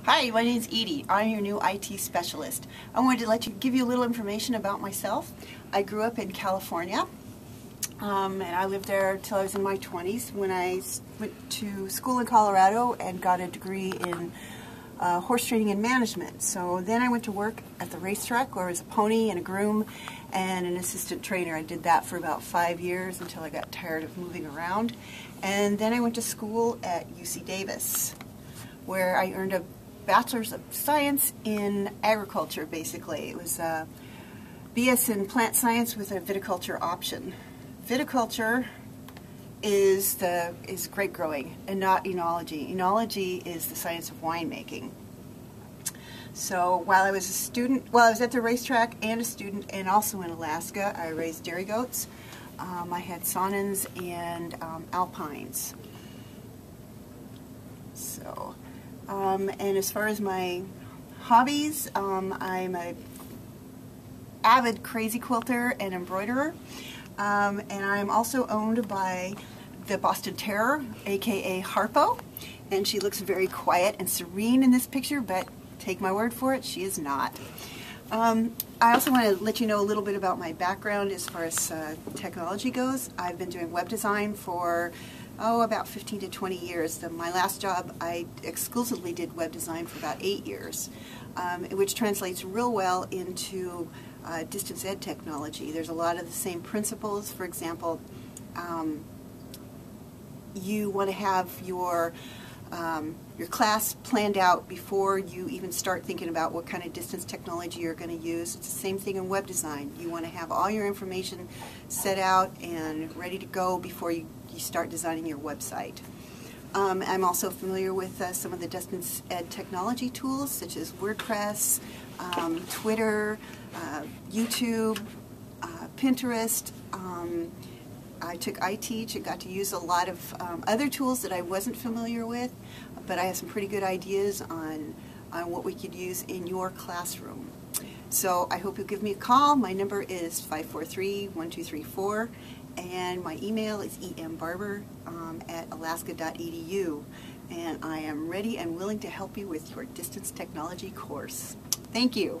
Hi, my name is Edie. I'm your new IT specialist. I wanted to give you a little information about myself. I grew up in California, and I lived there till I was in my 20s when I went to school in Colorado and got a degree in horse training and management. So then I went to work at the racetrack where I was a pony and a groom and an assistant trainer. I did that for about 5 years until I got tired of moving around. And then I went to school at UC Davis, where I earned a Bachelor's of Science in Agriculture, basically. It was a BS in Plant Science with a viticulture option. Viticulture is grape growing and not enology. Enology is the science of winemaking. So while I was at the racetrack and a student and also in Alaska, I raised dairy goats. I had Saanens and Alpines. So, and as far as my hobbies, I'm an avid crazy quilter and embroiderer, and I'm also owned by the Boston Terror, aka Harpo, and she looks very quiet and serene in this picture, but take my word for it, she is not. I also want to let you know a little bit about my background as far as technology goes. I've been doing web design for about 15 to 20 years. My last job, I exclusively did web design for about 8 years, which translates real well into distance ed technology. There's a lot of the same principles. For example, you want to have your class planned out before you even start thinking about what kind of distance technology you're going to use. It's the same thing in web design. You want to have all your information set out and ready to go before you start designing your website. I'm also familiar with some of the distance ed technology tools such as WordPress, Twitter, YouTube, Pinterest. I teach and got to use a lot of other tools that I wasn't familiar with, but I have some pretty good ideas on what we could use in your classroom. So I hope you'll give me a call. My number is 543-1234, and my email is embarber@alaska.edu, and I am ready and willing to help you with your distance technology course. Thank you.